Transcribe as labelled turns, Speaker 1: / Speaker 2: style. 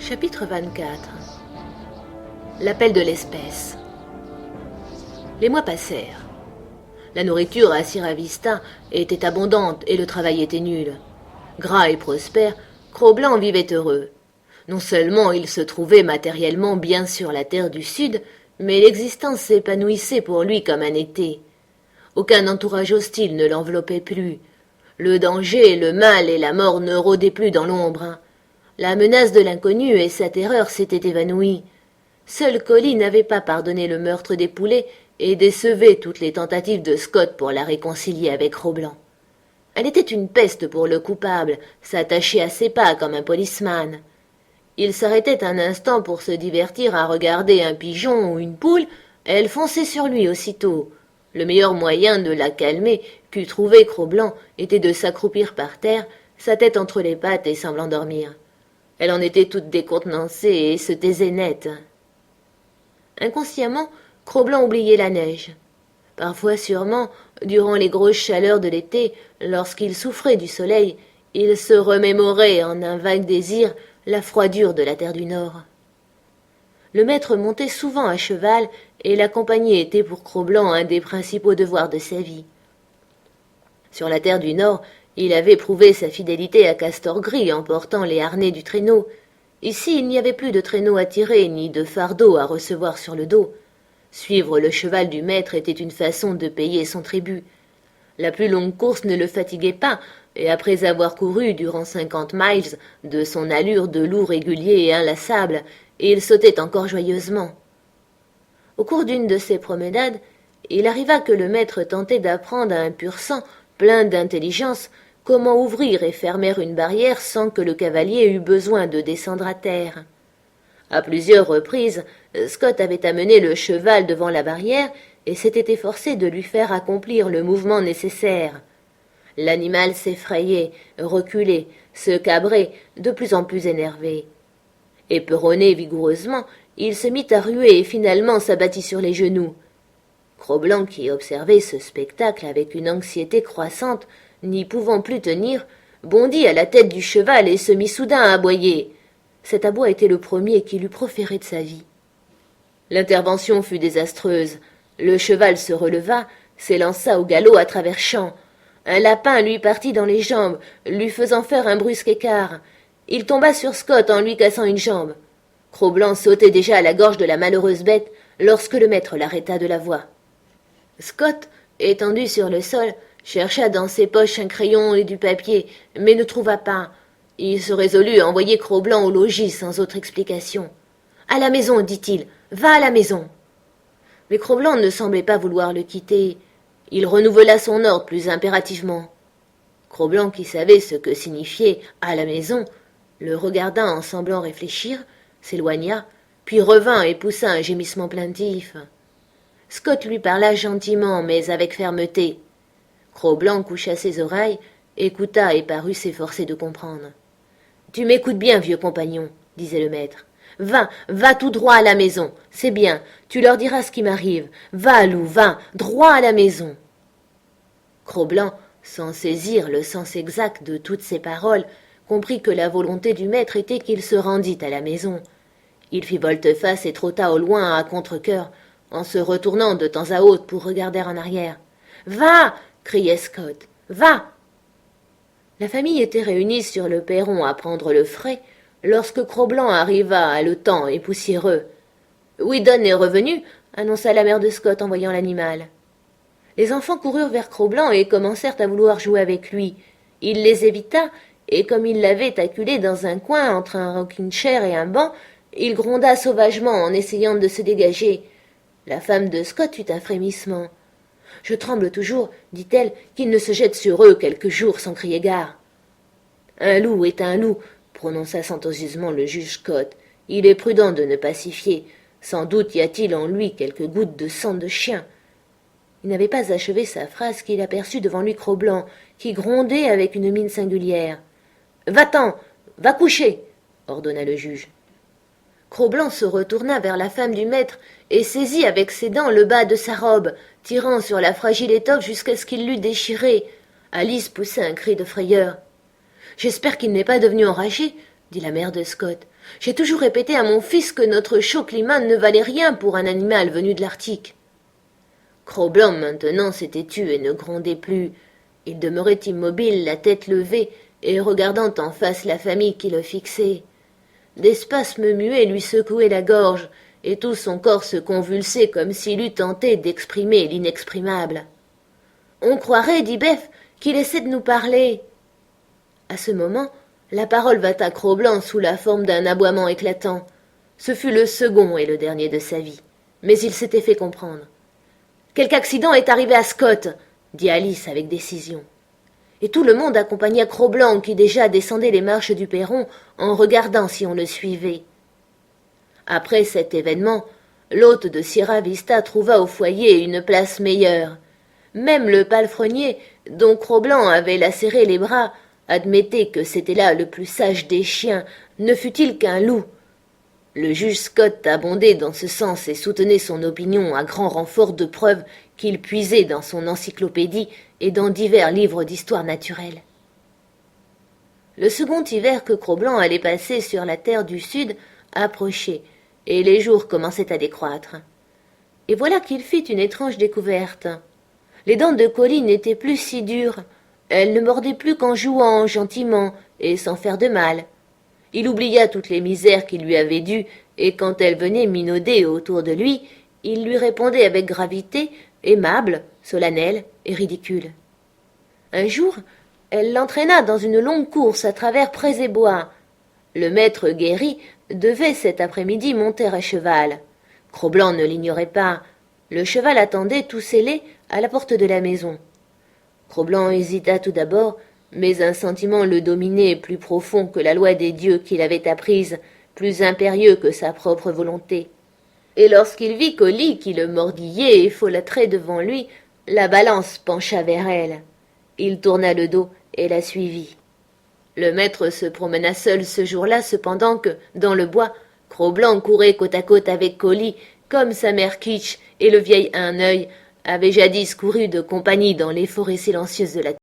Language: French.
Speaker 1: Chapitre 24. L'appel de l'espèce. Les mois passèrent. La nourriture à Sierra Vista était abondante et le travail était nul. Gras et prospère, Cro-Blanc vivait heureux. Non seulement il se trouvait matériellement bien sur la terre du Sud, mais l'existence s'épanouissait pour lui comme un été. Aucun entourage hostile ne l'enveloppait plus. Le danger, le mal et la mort ne rôdaient plus dans l'ombre. La menace de l'inconnu et sa terreur s'étaient évanouies. Seule Collie n'avait pas pardonné le meurtre des poulets et décevait toutes les tentatives de Scott pour la réconcilier avec Cro-Blanc. Elle était une peste pour le coupable, s'attachait à ses pas comme un policeman. Il s'arrêtait un instant pour se divertir à regarder un pigeon ou une poule, elle fonçait sur lui aussitôt. Le meilleur moyen de la calmer qu'eût trouvé Cro-Blanc était de s'accroupir par terre, sa tête entre les pattes et semblant dormir. Elle en était toute décontenancée et se taisait net. Inconsciemment, Cro-Blanc oubliait la neige. Parfois sûrement, durant les grosses chaleurs de l'été, lorsqu'il souffrait du soleil, il se remémorait en un vague désir la froidure de la terre du Nord. Le maître montait souvent à cheval et l'accompagner était pour Cro-Blanc un des principaux devoirs de sa vie. Sur la terre du Nord, il avait prouvé sa fidélité à Castor Gris en portant les harnais du traîneau. Ici, il n'y avait plus de traîneau à tirer ni de fardeau à recevoir sur le dos. Suivre le cheval du maître était une façon de payer son tribut. La plus longue course ne le fatiguait pas, et après avoir couru durant 50 miles de son allure de loup régulier et inlassable, il sautait encore joyeusement. Au cours d'une de ces promenades, il arriva que le maître tentait d'apprendre à un pur sang, plein d'intelligence, comment ouvrir et fermer une barrière sans que le cavalier eût besoin de descendre à terre. À plusieurs reprises, Scott avait amené le cheval devant la barrière et s'était efforcé de lui faire accomplir le mouvement nécessaire. L'animal s'effrayait, reculait, se cabrait, de plus en plus énervé. Éperonné vigoureusement, il se mit à ruer et finalement s'abattit sur les genoux. Cro-Blanc, qui observait ce spectacle avec une anxiété croissante, n'y pouvant plus tenir, bondit à la tête du cheval et se mit soudain à aboyer. Cet aboi était le premier qu'il eût proféré de sa vie. L'intervention fut désastreuse. Le cheval se releva, s'élança au galop à travers champs. Un lapin lui partit dans les jambes, lui faisant faire un brusque écart. Il tomba sur Scott en lui cassant une jambe. Cro-Blanc sautait déjà à la gorge de la malheureuse bête lorsque le maître l'arrêta de la voix. Scott, étendu sur le sol, chercha dans ses poches un crayon et du papier, mais ne trouva pas. Il se résolut à envoyer Cro-Blanc au logis sans autre explication. « À la maison, dit-il, va à la maison. » Mais Cro-Blanc ne semblait pas vouloir le quitter. Il renouvela son ordre plus impérativement. Cro-Blanc, qui savait ce que signifiait « à la maison », le regarda en semblant réfléchir, s'éloigna, puis revint et poussa un gémissement plaintif. Scott lui parla gentiment, mais avec fermeté. Cro-Blanc coucha ses oreilles, écouta et parut s'efforcer de comprendre. « Tu m'écoutes bien, vieux compagnon, » disait le maître. « Va tout droit à la maison, c'est bien, tu leur diras ce qui m'arrive. Va, loup, va, droit à la maison. » Cro-Blanc, sans saisir le sens exact de toutes ces paroles, comprit que la volonté du maître était qu'il se rendît à la maison. Il fit volte-face et trotta au loin à contre-cœur, en se retournant de temps à autre pour regarder en arrière. « Va !» criait Scott. « Va !» La famille était réunie sur le perron à prendre le frais, lorsque Cro-Blanc arriva haletant et poussiéreux. « Weedon est revenu !» annonça la mère de Scott en voyant l'animal. Les enfants coururent vers Cro-Blanc et commencèrent à vouloir jouer avec lui. Il les évita, et comme il l'avait acculé dans un coin entre un rocking-chair et un banc, il gronda sauvagement en essayant de se dégager. La femme de Scott eut un frémissement. « Je tremble toujours, dit-elle, qu'il ne se jette sur eux quelques jours sans crier gare. »« Un loup est un loup, » prononça sententieusement le juge Scott. « Il est prudent de ne pas s'y fier. Sans doute y a-t-il en lui quelques gouttes de sang de chien. » Il n'avait pas achevé sa phrase qu'il aperçut devant lui Cro-Blanc, qui grondait avec une mine singulière. « Va-t'en, va coucher !» ordonna le juge. Cro-Blanc se retourna vers la femme du maître et saisit avec ses dents le bas de sa robe, tirant sur la fragile étoffe jusqu'à ce qu'il l'eût déchirée. Alice poussa un cri de frayeur. « J'espère qu'il n'est pas devenu enragé, » dit la mère de Scott. « J'ai toujours répété à mon fils que notre chaud climat ne valait rien pour un animal venu de l'Arctique. » Cro-Blanc maintenant s'était tu et ne grondait plus. Il demeurait immobile, la tête levée, et regardant en face la famille qui le fixait. Des spasmes muets lui secouaient la gorge, et tout son corps se convulsait comme s'il eût tenté d'exprimer l'inexprimable. « On croirait, dit Beth, qu'il essaie de nous parler. » À ce moment, la parole vint à Cro-Blanc sous la forme d'un aboiement éclatant. Ce fut le second et le dernier de sa vie, mais il s'était fait comprendre. « Quelque accident est arrivé à Scott, » dit Alice avec décision. Et tout le monde accompagna Cro-Blanc qui déjà descendait les marches du perron en regardant si on le suivait. Après cet événement, l'hôte de Sierra Vista trouva au foyer une place meilleure. Même le palefrenier, dont Cro-Blanc avait lacéré les bras, admettait que c'était là le plus sage des chiens, ne fût-il qu'un loup. Le juge Scott abondait dans ce sens et soutenait son opinion à grand renfort de preuves qu'il puisait dans son encyclopédie et dans divers livres d'histoire naturelle. Le second hiver que Cro-Blanc allait passer sur la terre du Sud approchait, et les jours commençaient à décroître. Et voilà qu'il fit une étrange découverte. Les dents de Collie n'étaient plus si dures, elles ne mordaient plus qu'en jouant gentiment et sans faire de mal. Il oublia toutes les misères qu'il lui avait dues, et quand elle venait minauder autour de lui, il lui répondait avec gravité, aimable, solennelle et ridicule. Un jour, elle l'entraîna dans une longue course à travers prés et bois. Le maître guéri devait cet après-midi monter à cheval. Cro-Blanc ne l'ignorait pas. Le cheval attendait tout scellé à la porte de la maison. Cro-Blanc hésita tout d'abord, mais un sentiment le dominait plus profond que la loi des dieux qu'il avait apprise, plus impérieux que sa propre volonté. Et lorsqu'il vit Collie qui le mordillait et folâtrait devant lui, la balance pencha vers elle. Il tourna le dos et la suivit. Le maître se promena seul ce jour-là, cependant que, dans le bois, Cro-Blanc courait côte à côte avec Collie, comme sa mère Kitch et le vieil Un-Œil avaient jadis couru de compagnie dans les forêts silencieuses de la